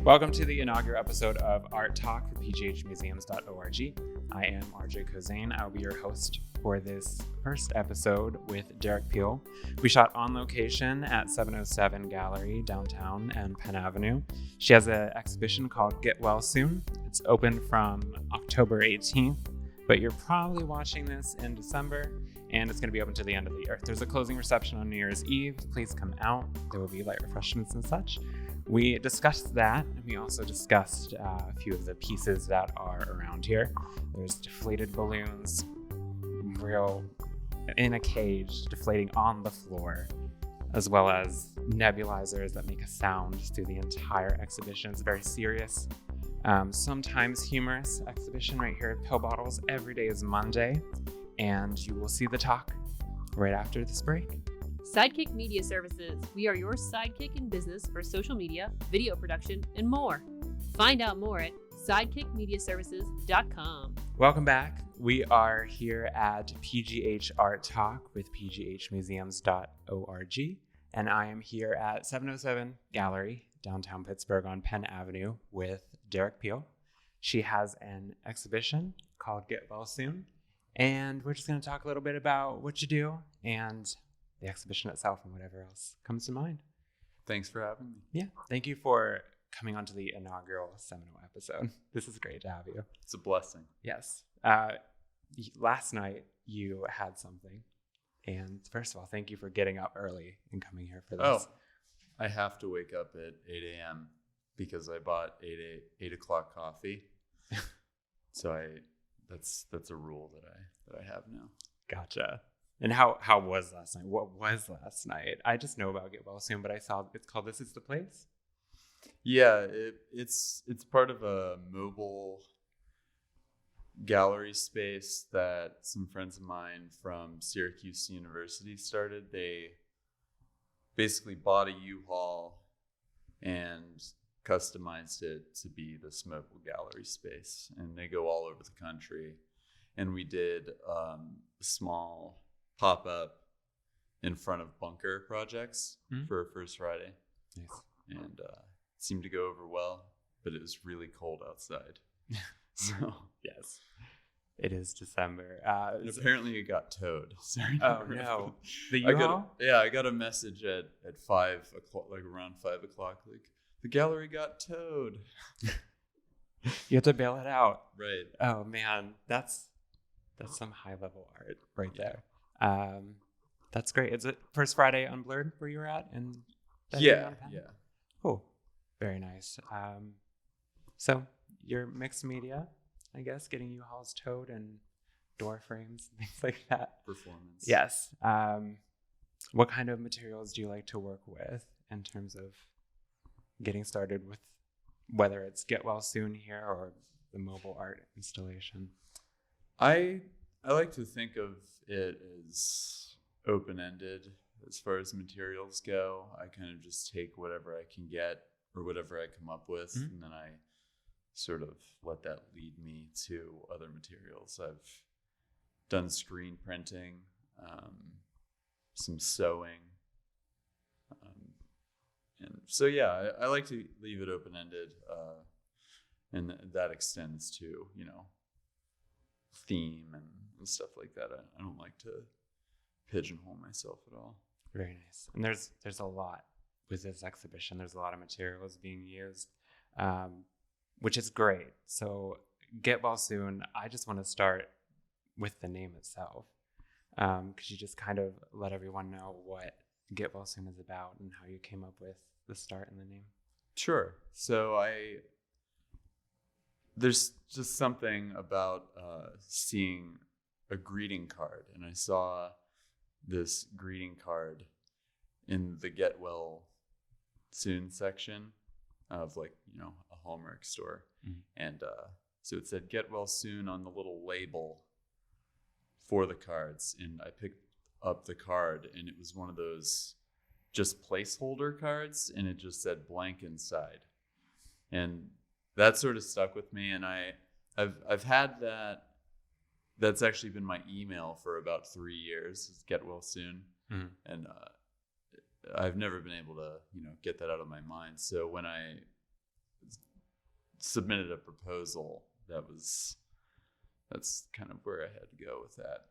Welcome to the inaugural episode of Art Talk with PGHmuseums.org. I am RJ Kozane. I'll be your host for this first episode with Derek Peel. We shot on location at 707 Gallery downtown and Penn Avenue. She has an exhibition called Get Well Soon. It's open from October 18th, but you're probably watching this in December, and it's going to be open to the end of the year. There's a closing reception on New Year's Eve. Please come out. There will be light refreshments and such. We discussed that, and we also discussed a few of the pieces that are around here. There's deflated balloons, real in a cage, deflating on the floor, as well as nebulizers that make a sound through the entire exhibition. It's very serious, sometimes humorous exhibition right here at Pill Bottles. Every day is Monday, and you will see the talk right after this break. Sidekick Media Services. We are your sidekick in business for social media, video production, and more. Find out more at sidekickmediaservices.com. Welcome back. We are here at PGH Art Talk with PGHmuseums.org, and I am here at 707 Gallery, downtown Pittsburgh on Penn Avenue with Derek Peel. She has an exhibition called Get Well Soon, and we're just going to talk a little bit about what you do and the exhibition itself and whatever else comes to mind. Thanks for having me. Yeah. Thank you for coming onto the inaugural Seminole episode. This is great to have you. It's a blessing. Yes. Last night you had something. And first of all, thank you for getting up early and coming here for this. Oh, I have to wake up at 8 a.m. because I bought 8 o'clock coffee. So that's a rule that I have now. Gotcha. And how was last night? What was last night? I just know about Get Well Soon, but I saw it's called This Is the Place. Yeah, it's part of a mobile gallery space that some friends of mine from Syracuse University started. They basically bought a U-Haul and customized it to be this mobile gallery space. And they go all over the country. And we did a small pop-up in front of bunker projects for First Friday. Nice. And it seemed to go over well, but it was really cold outside. So yes, it is December. And apparently it got towed. Sorry. Oh no, the U-Haul? I got a message at 5 o'clock, like around 5 o'clock, like the gallery got towed. You have to bail it out. Right. Oh man, that's some high level art right there. That's great. Is it First Friday Unblurred where you were at? Yeah. Cool. Very nice. So you're mixed media, I guess, getting U-Hauls towed and door frames, things like that. Performance. Yes. What kind of materials do you like to work with in terms of getting started with, whether it's Get Well Soon here or the mobile art installation? I like to think of it as open-ended as far as materials go. I kind of just take whatever I can get or whatever I come up with, and then I sort of let that lead me to other materials. I've done screen printing, some sewing, and so yeah, I like to leave it open-ended, and that extends to theme and stuff like that. I don't like to pigeonhole myself at all. Very nice. And there's a lot with this exhibition. There's a lot of materials being used, which is great. So Get Well Soon, I just want to start with the name itself. Could you just kind of let everyone know what Get Well Soon is about and how you came up with the start and the name? Sure. So there's just something about seeing a greeting card, and I saw this greeting card in the Get Well Soon section of a Hallmark store. And so it said Get Well Soon on the little label for the cards, and I picked up the card, and it was one of those just placeholder cards, and it just said blank inside, and that sort of stuck with me. And I've had that. That's actually been my email for about 3 years. Is Get Well Soon, and I've never been able to, get that out of my mind. So when I submitted a proposal that's kind of where I had to go with that.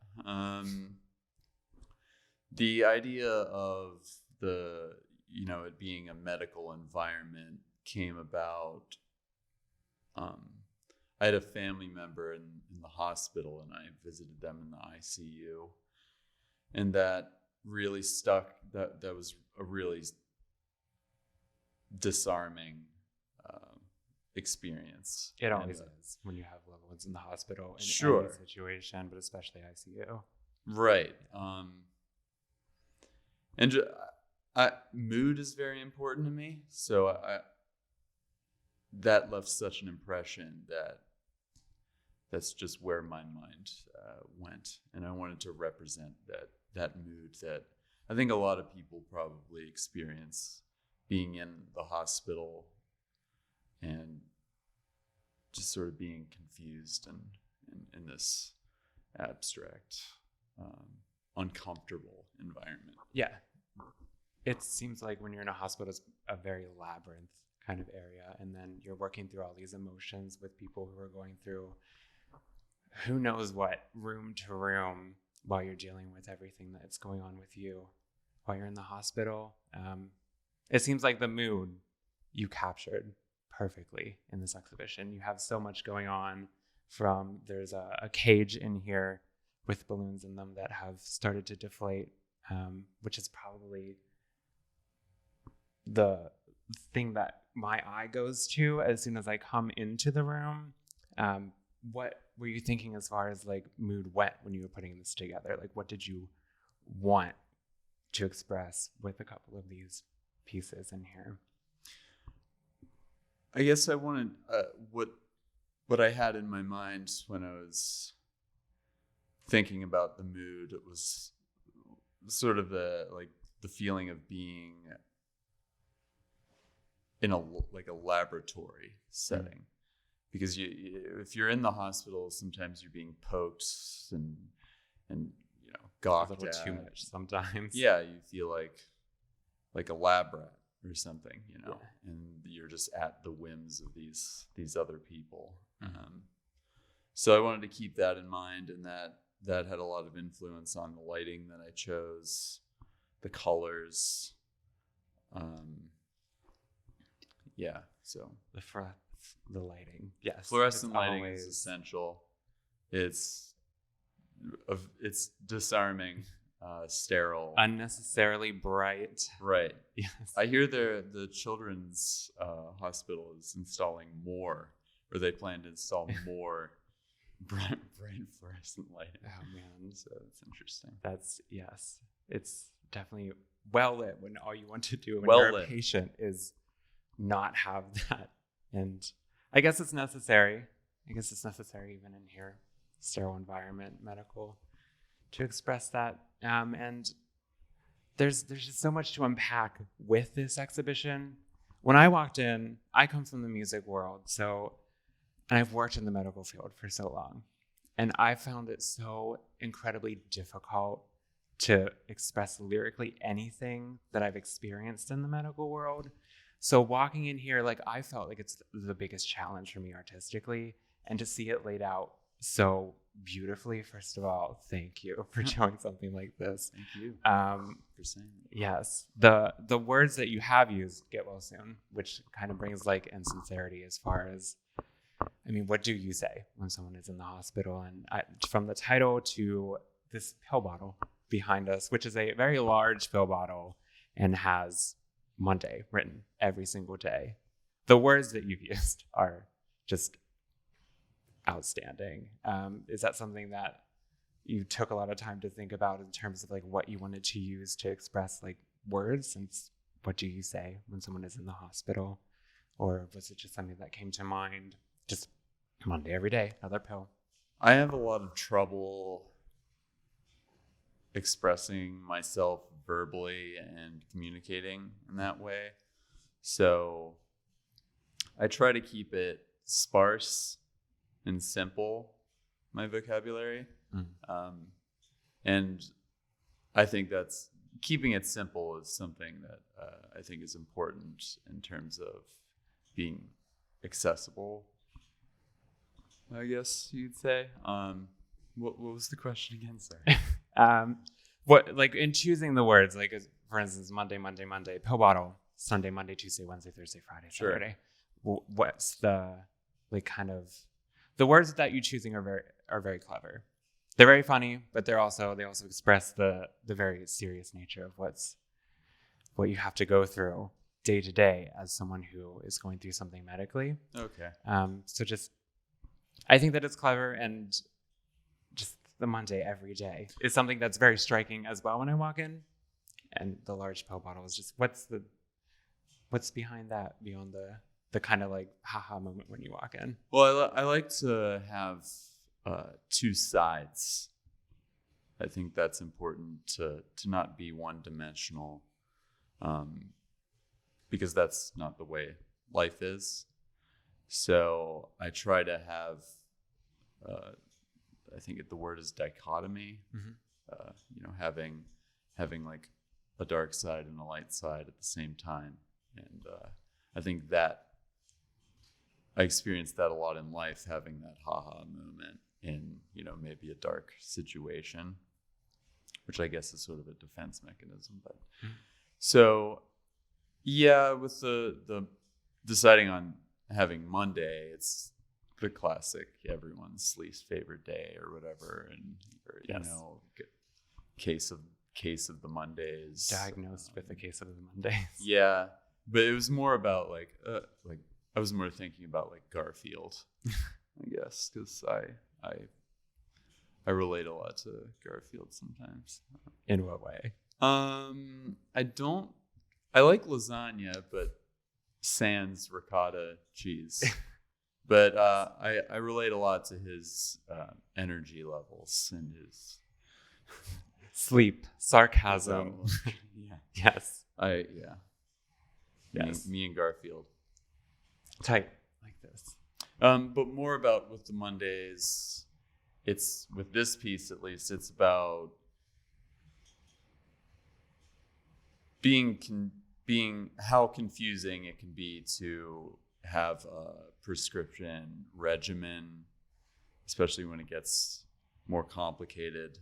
The idea of it being a medical environment came about. I had a family member in the hospital, and I visited them in the ICU, and that really stuck. That was a really disarming experience. It always is when you have loved ones in the hospital in Sure. any situation, but especially ICU. Right. And mood is very important to me. So that left such an impression that's just where my mind went. And I wanted to represent that mood that I think a lot of people probably experience being in the hospital and just sort of being confused and in this abstract, uncomfortable environment. Yeah. It seems like when you're in a hospital, it's a very labyrinth kind of area. And then you're working through all these emotions with people who are going through who knows what, room to room, while you're dealing with everything that's going on with you while you're in the hospital. It seems like the mood you captured perfectly in this exhibition. You have so much going on. There's a cage in here with balloons in them that have started to deflate, which is probably the thing that my eye goes to as soon as I come into the room. What were you thinking as far as like mood went when you were putting this together? Like, what did you want to express with a couple of these pieces in here? I guess I wanted what I had in my mind when I was thinking about the mood. It was sort of the feeling of being in a laboratory setting, because if you're in the hospital, sometimes you're being poked and gawked a little at. too much sometimes. Yeah, you feel like a lab rat or something, Yeah. and you're just at the whims of these other people. So I wanted to keep that in mind, and that had a lot of influence on the lighting that I chose, the colors. So The lighting, yes. fluorescent It's lighting always is essential. It's disarming, sterile, unnecessarily bright. right? Yes. I hear the children's hospital is installing more, or they plan to install more bright fluorescent lighting. Oh man, So it's interesting. yes. It's definitely well lit when all you want to do when Well you're a lit. patient is not have that. And I guess it's necessary. Even in here, sterile environment, medical, to express that. And there's just so much to unpack with this exhibition. When I walked in, I come from the music world, and I've worked in the medical field for so long, and I found it so incredibly difficult to express lyrically anything that I've experienced in the medical world. So walking in here, I felt like it's the biggest challenge for me artistically, and to see it laid out so beautifully. First of all, thank you for showing something like this. Thank you for saying that. Yes, the words that you have used, get well soon, which kind of brings insincerity as far as, what do you say when someone is in the hospital? And from the title to this pill bottle behind us, which is a very large pill bottle and has Monday written every single day. The words that you've used are just outstanding. Is that something that you took a lot of time to think about in terms of what you wanted to use to express words? And what do you say when someone is in the hospital? Or was it just something that came to mind? Just Monday every day, another pill. I have a lot of trouble expressing myself verbally and communicating in that way. So I try to keep it sparse and simple, my vocabulary. And I think that's keeping it simple is something that I think is important in terms of being accessible I guess you'd say. What was the question again? Sorry. What, like, in choosing the words, like, for instance, Monday, pill bottle, Sunday, Monday, Tuesday, Wednesday, Thursday, Friday, Sure. Saturday. What's the, like, kind of, the words that you're choosing are very clever. They're very funny, but they also express the very serious nature of what you have to go through day to day as someone who is going through something medically. Okay. So just, I think that it's clever, and just the Monday every day is something that's very striking as well when I walk in. And the large pill bottle is just, what's behind that, beyond the kind of like haha moment when you walk in? Well, I like to have two sides. I think that's important to not be one dimensional, because that's not the way life is. So I try to have, I think the word is dichotomy. Having like a dark side and a light side at the same time, and I think that I experienced that a lot in life, having that haha moment in maybe a dark situation, which I guess is sort of a defense mechanism. But so yeah, with the deciding on having Monday, it's the classic everyone's least favorite day or whatever, and Yes. case of the Mondays, Diagnosed with a case of the Mondays. Yeah, but it was more about like I was more thinking about like Garfield, I guess, because I relate a lot to Garfield sometimes. In what way? I like lasagna, but sans ricotta cheese. But I relate a lot to his energy levels and his Sleep, sarcasm. Yeah. Yes. Yes. Me and Garfield. Tight like this. But more about with the Mondays, it's with this piece at least, it's about being how confusing it can be to have a prescription regimen, especially when it gets more complicated,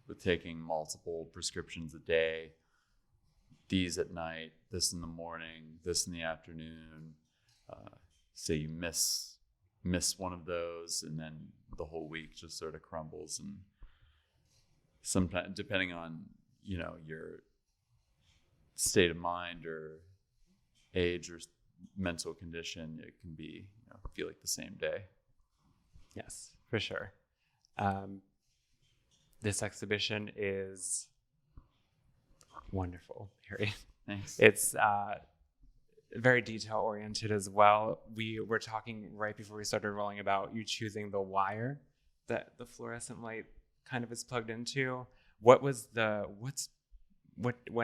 with taking multiple prescriptions a day, these at night, this in the morning, this in the afternoon. Say you miss one of those, and then the whole week just sort of crumbles. And sometimes, depending on your state of mind or age or mental condition, it can be feel like the same day. Yes, for sure. This exhibition is wonderful, Harry. Thanks. It's very detail oriented as well. We were talking right before we started rolling about you choosing the wire that the fluorescent light kind of is plugged into. What went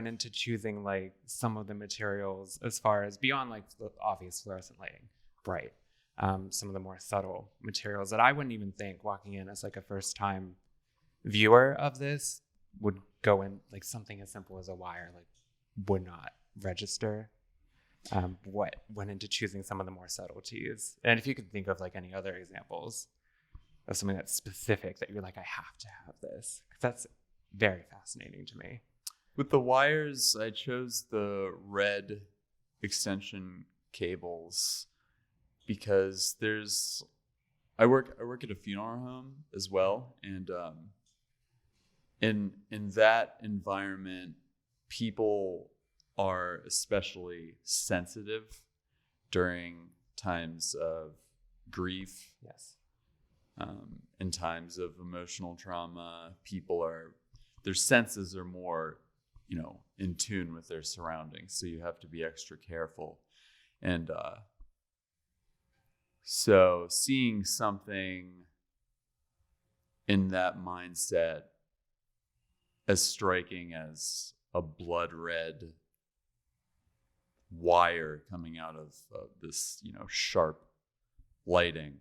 into choosing like some of the materials, as far as beyond like the obvious fluorescent lighting, bright, some of the more subtle materials that I wouldn't even think walking in as like a first time viewer of this would go in, like something as simple as a wire, like would not register. What went into choosing some of the more subtleties? And if you could think of like any other examples of something that's specific that you're like, I have to have this, 'cause that's very fascinating to me. With the wires, I chose the red extension cables because I work at a funeral home as well, and in that environment, people are especially sensitive during times of grief. Yes. In times of emotional trauma, their senses are more, in tune with their surroundings. So you have to be extra careful. And so seeing something in that mindset as striking as a blood red wire coming out of this, sharp lighting,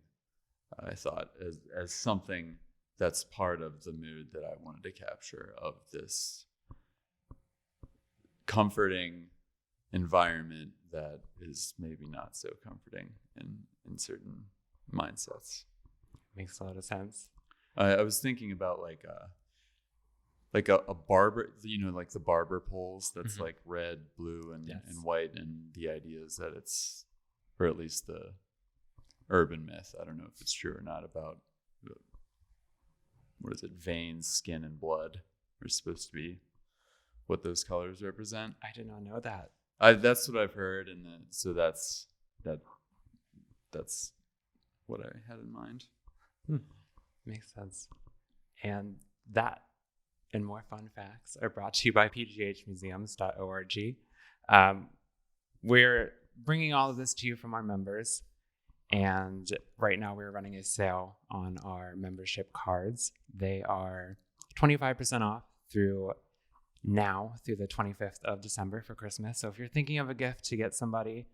I thought as something that's part of the mood that I wanted to capture of this comforting environment that is maybe not so comforting in certain mindsets. Makes a lot of sense. I was thinking about like a barber, like the barber poles that's like red, blue, and white, and the idea is that it's, or at least the urban myth, I don't know if it's true or not, about what is it, veins, skin, and blood are supposed to be what those colors represent. I did not know that. That's what I've heard, and so that's what I had in mind. Makes sense. And that and more fun facts are brought to you by pghmuseums.org. We're bringing all of this to you from our members, and right now we're running a sale on our membership cards. They are 25% off through the 25th of December for Christmas. So if you're thinking of a gift to get somebody,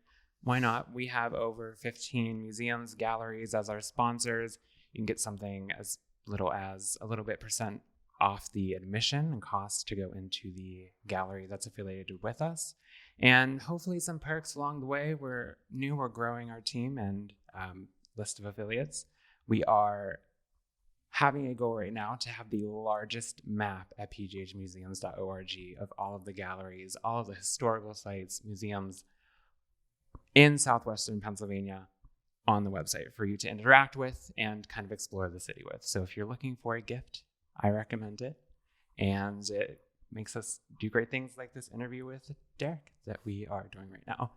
why not? We have over 15 museums, galleries as our sponsors. You can get something as little as a little bit percent off the admission and cost to go into the gallery that's affiliated with us. And hopefully some perks along the way. We're growing our team and list of affiliates. We are having a goal right now to have the largest map at pghmuseums.org of all of the galleries, all of the historical sites, museums in southwestern Pennsylvania on the website for you to interact with and kind of explore the city with. So if you're looking for a gift, I recommend it. And it makes us do great things like this interview with Derek that we are doing right now.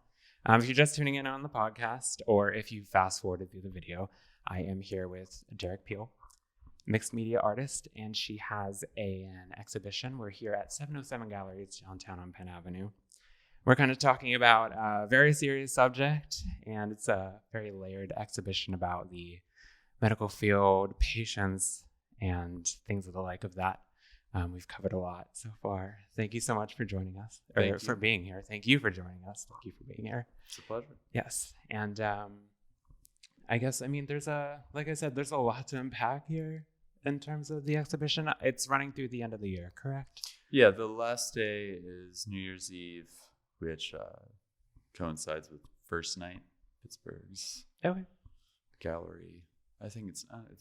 If you're just tuning in on the podcast, or if you fast forwarded through the video, I am here with Derek Peel, mixed media artist, and she has an exhibition. We're here at 707 Galleries downtown on Penn Avenue. We're kind of talking about a very serious subject, and it's a very layered exhibition about the medical field, patients, and things of the like of that. We've covered a lot so far. Thank you so much for joining us, or for being here. Thank you for joining us. Thank you for being here. It's a pleasure. Yes, and I guess, there's there's a lot to unpack here in terms of the exhibition. It's running through the end of the year, correct? Yeah, the last day is New Year's Eve, which coincides with First Night, Pittsburgh's gallery. I think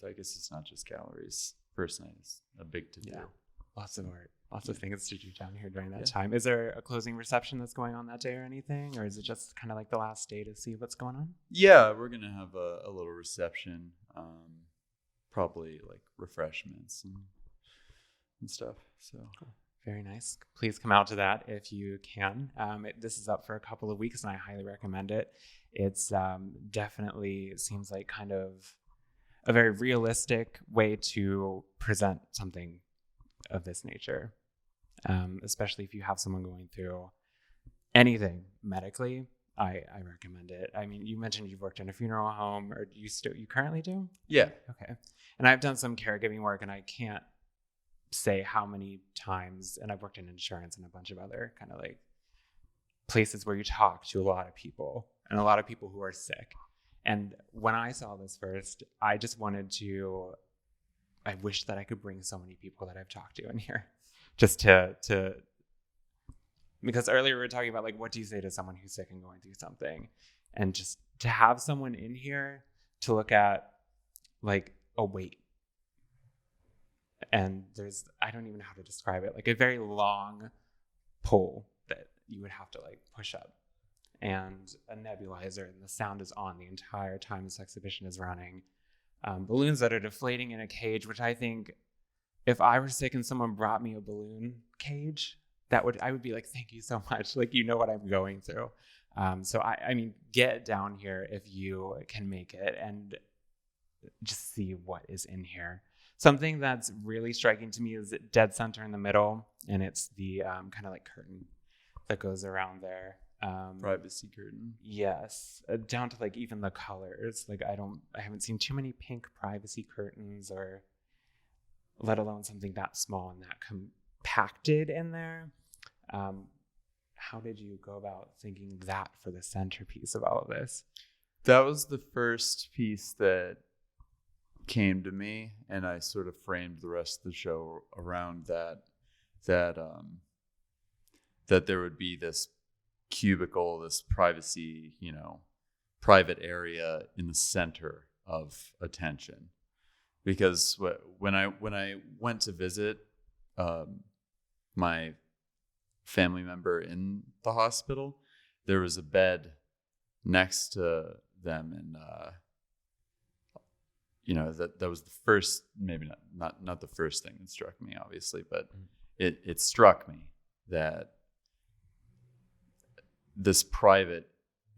I guess it's not just galleries. First Night is a big to-do. Yeah. Lots of art, lots of things to do down here during that time. Is there a closing reception that's going on that day or anything? Or is it just kind of like the last day to see what's going on? Yeah, we're going to have a little reception, probably like refreshments and stuff. So cool. Very nice. Please come out to that if you can. This is up for a couple of weeks, and I highly recommend it. It's definitely seems like kind of a very realistic way to present something of this nature, especially if you have someone going through anything medically. I recommend it. You mentioned you've worked in a funeral home, or you currently do? Yeah. Okay. And I've done some caregiving work, and I can't say how many times, and I've worked in insurance and a bunch of other kind of like places where you talk to a lot of people, and a lot of people who are sick. And when I saw this first, I just I wish that I could bring so many people that I've talked to in here, just to because earlier we were talking about like, what do you say to someone who's sick and going through something, and just to have someone in here to look at like a weight, and I don't even know how to describe it, like a very long pole that you would have to like push up, and a nebulizer, and the sound is on the entire time this exhibition is running. Balloons that are deflating in a cage, which I think if I were sick and someone brought me a balloon cage, I would be like, thank you so much. Like, you know what I'm going through. So I get down here if you can make it and just see what is in here. Something that's really striking to me is dead center in the middle, and it's the kind of like curtain that goes around there. Privacy curtain. Yes, down to like even the colors. Like I haven't seen too many pink privacy curtains, or let alone something that small and that compacted in there. How did you go about thinking that for the centerpiece of all of this? That was the first piece that came to me, and I sort of framed the rest of the show around that there would be this cubicle, this privacy, private area in the center of attention, because when I went to visit my family member in the hospital, there was a bed next to them, and that was the first, maybe not the first thing that struck me, obviously, but it struck me that this private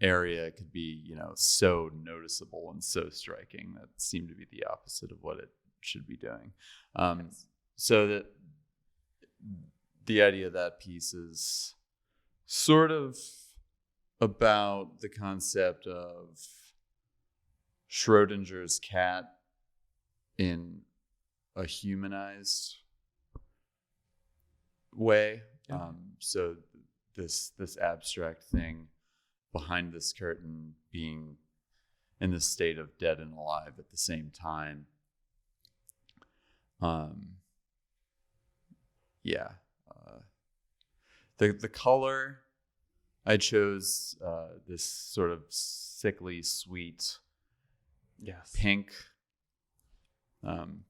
area could be, so noticeable and so striking. That seemed to be the opposite of what it should be doing. Yes. So that the idea of that piece is sort of about the concept of Schrodinger's cat in a humanized way. Yeah. So this abstract thing behind this curtain being in the state of dead and alive at the same time. The color I chose, this sort of sickly sweet Yes. pink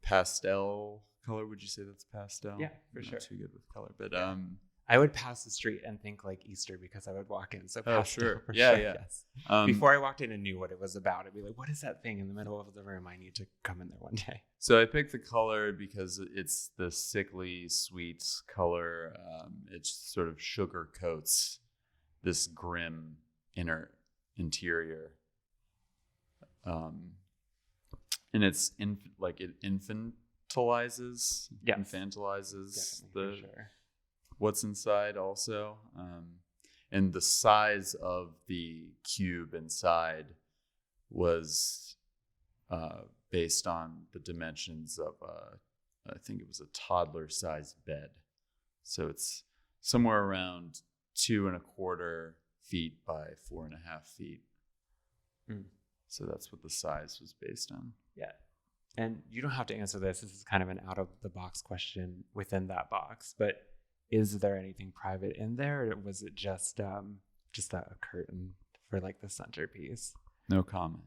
pastel color. Would you say that's pastel? Yeah, for I'm sure. not too good with color, but I would pass the street and think like Easter because I would walk in. So pastel, sure. for Yeah, sure, yeah. Yes. um, Before I walked in and knew what it was about, I'd be like, what is that thing in the middle of the room? I need to come in there one day. So I picked the color because it's the sickly sweet color. It sort of sugar coats this grim interior. And it's it infantilizes Yes. infantilizes Definitely, for sure. what's inside also. And the size of the cube inside was based on the dimensions of I think it was a toddler-sized bed. So it's somewhere around 2.25 feet by 4.5 feet. So that's what the size was based on. Yeah. And you don't have to answer this. This is kind of an out-of-the-box question within that box. But is there anything private in there, or was it just a curtain for like the centerpiece? No comment.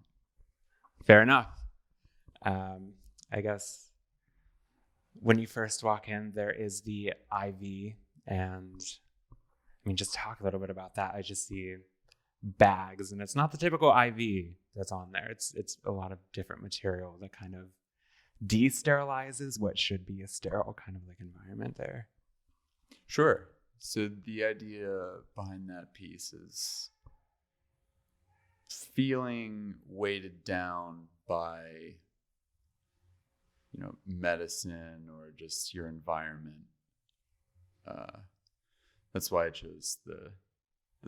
Fair enough. I guess when you first walk in, there is the IV, and just talk a little bit about that. I just see bags, and it's not the typical IV that's on there. It's a lot of different material that kind of de-sterilizes what should be a sterile kind of like environment there. Sure. So the idea behind that piece is feeling weighted down by, medicine or just your environment. That's why I chose the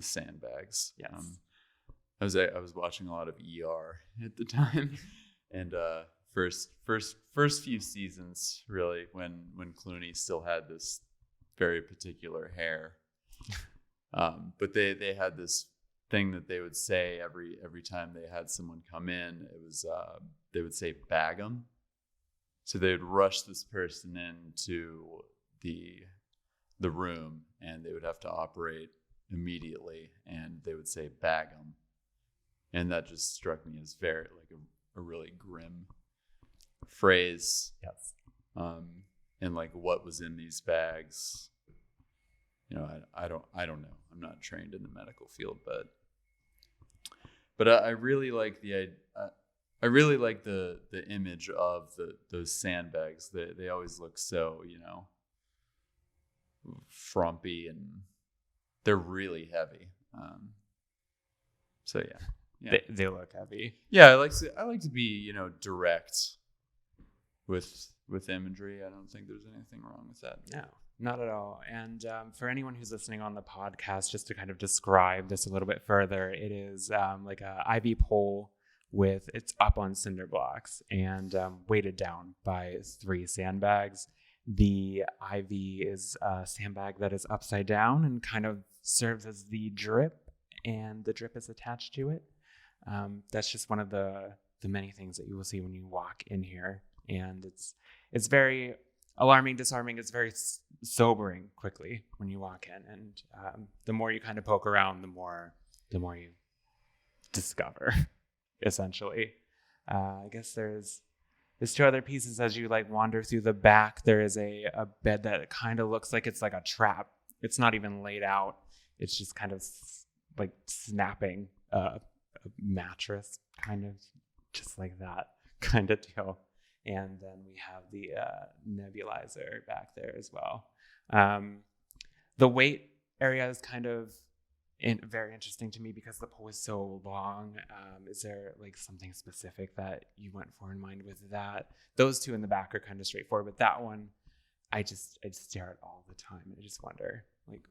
sandbags. Yes. I was watching a lot of ER at the time, and first few seasons, really, when Clooney still had this very particular hair. But they had this thing that they would say every time they had someone come in. It was they would say bag 'em. So they would rush this person into the room, and they would have to operate immediately, and they would say bag 'em. And that just struck me as very like a really grim phrase. Yes. And like what was in these bags, I don't know. I'm not trained in the medical field, but I really like I really like the image of those sandbags. They always look so frumpy, and they're really heavy. So yeah. They look heavy. Yeah, I like to be direct with imagery. I don't think there's anything wrong with that. No, not at all. And for anyone who's listening on the podcast, just to kind of describe this a little bit further, it is like a IV pole it's up on cinder blocks and weighted down by 3 sandbags. The IV is a sandbag that is upside down and kind of serves as the drip, and the drip is attached to it. That's just one of the many things that you will see when you walk in here, and it's very alarming, disarming. It's very sobering quickly when you walk in, and the more you kind of poke around, the more you discover, essentially. I guess there's two other pieces as you like wander through the back. There is a bed that kind of looks like it's like a trap. It's not even laid out. It's just kind of like snapping a mattress, kind of just like that kind of deal. And then we have the nebulizer back there as well. The weight area is kind of very interesting to me because the pole is so long. Is there like something specific that you went for in mind with that? Those two in the back are kind of straightforward, but that one, I just stare at all the time. And I just wonder like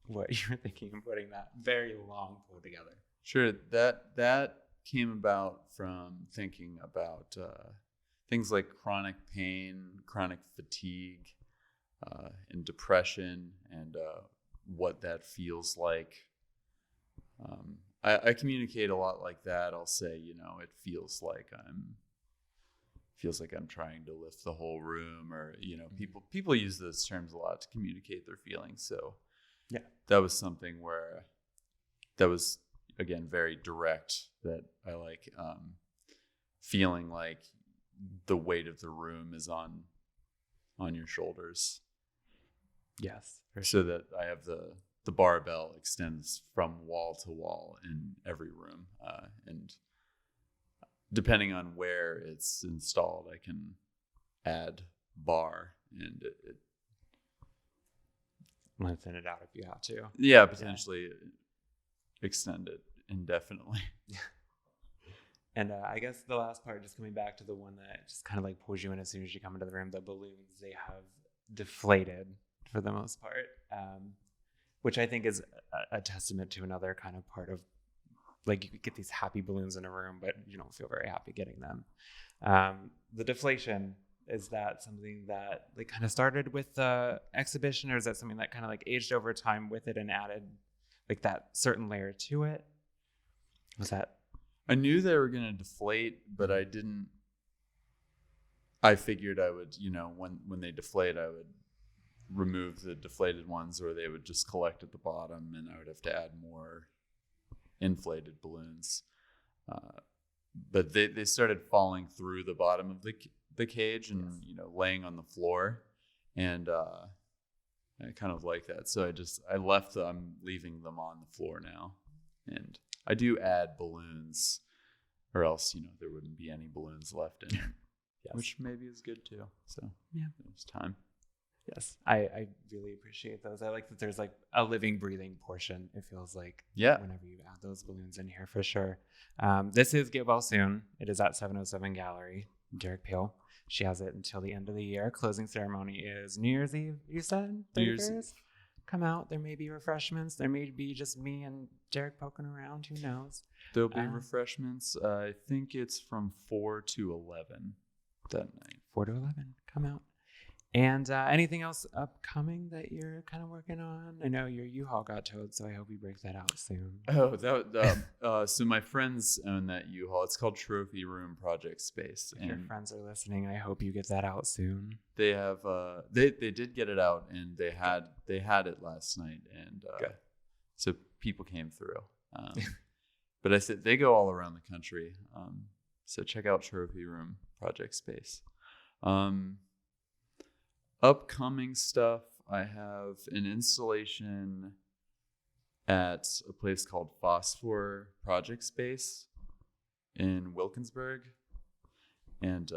what you're thinking of putting that very long pole together. Sure, that came about from thinking about things like chronic pain, chronic fatigue, and depression, and what that feels like. I communicate a lot like that. I'll say, it feels like I'm trying to lift the whole room, or people use those terms a lot to communicate their feelings. So yeah, that was something where that was again very direct. That I like feeling like the weight of the room is on your shoulders. Yes, so that I have the barbell extends from wall to wall in every room, and depending on where it's installed, I can add bar and it lengthen it out if you have to. Yeah, potentially extend it indefinitely. And I guess the last part, just coming back to the one that just kind of like pulls you in as soon as you come into the room, the balloons, they have deflated for the most part, which I think is a testament to another kind of part of, like, you could get these happy balloons in a room, but you don't feel very happy getting them. The deflation, is that something that like kind of started with the exhibition, or is that something that kind of like aged over time with it and added like that certain layer to it? Was that? I knew they were going to deflate, but I figured I would, when they deflate, I would remove the deflated ones, or they would just collect at the bottom and I would have to add more inflated balloons. But they started falling through the bottom of the cage and, laying on the floor. And I kind of like that. So I left them, I'm leaving them on the floor now. And I do add balloons, or else, there wouldn't be any balloons left in it, yes. Which maybe is good too. So yeah, it's time. Yes, I really appreciate those. I like that there's like a living, breathing portion. It feels like whenever you add those balloons in here, for sure. This is Get Well Soon. It is at 707 Gallery, Derek Peel. She has it until the end of the year. Closing ceremony is New Year's Eve, you said? New Year's Eve. Come out. There may be refreshments. There may be just me and Derek poking around. Who knows? There'll be refreshments. I think it's from 4 to 11 that night. 4 to 11. Come out. And anything else upcoming that you're kind of working on? I know your U-Haul got towed, so I hope you break that out soon. Oh, so my friends own that U-Haul. It's called Trophy Room Project Space. If your friends are listening, I hope you get that out soon. They have they did get it out, and they had it last night, and so people came through. But I said they go all around the country. So check out Trophy Room Project Space. Upcoming stuff, I have an installation at a place called Phosphor Project Space in Wilkinsburg, and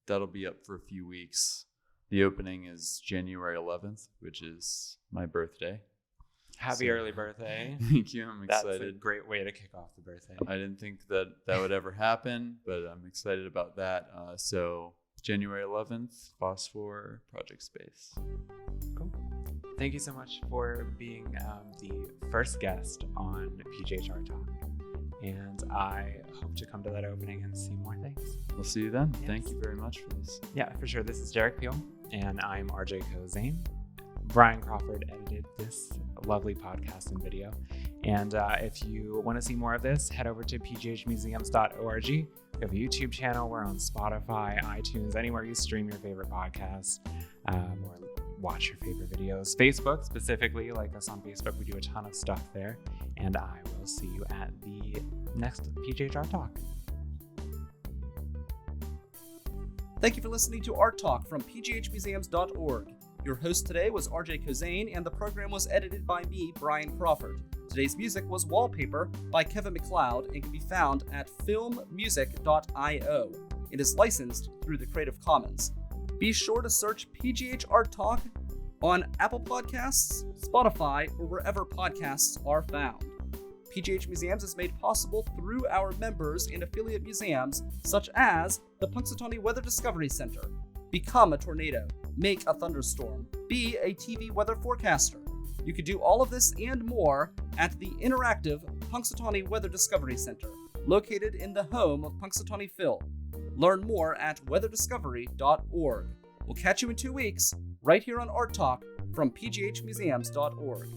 that'll be up for a few weeks. The opening is January 11th, which is my birthday. Happy early birthday. Thank you. I'm excited. That's a great way to kick off the birthday. I didn't think that would ever happen, but I'm excited about that. So January 11th, Phosphor Project Space. Cool. Thank you so much for being the first guest on PGH Art Talk. And I hope to come to that opening and see more things. We'll see you then. Yes. Thank you very much for this. Yeah, for sure. This is Derek Peel, and I'm RJ Kozane. Brian Crawford edited this lovely podcast and video. And if you want to see more of this, head over to pghmuseums.org. We have a YouTube channel. We're on Spotify, iTunes, anywhere you stream your favorite podcasts or watch your favorite videos. Facebook, specifically, like us on Facebook. We do a ton of stuff there. And I will see you at the next PGH Art Talk. Thank you for listening to Art Talk from pghmuseums.org. Your host today was RJ Kozane, and the program was edited by me, Brian Crawford. Today's music was Wallpaper by Kevin MacLeod and can be found at filmmusic.io. It is licensed through the Creative Commons. Be sure to search PGH Art Talk on Apple Podcasts, Spotify, or wherever podcasts are found. PGH Museums is made possible through our members and affiliate museums, such as the Punxsutawney Weather Discovery Center. Become a tornado, make a thunderstorm, be a TV weather forecaster. You can do all of this and more at the interactive Punxsutawney Weather Discovery Center, located in the home of Punxsutawney Phil. Learn more at weatherdiscovery.org. We'll catch you in 2 weeks, right here on Art Talk from pghmuseums.org.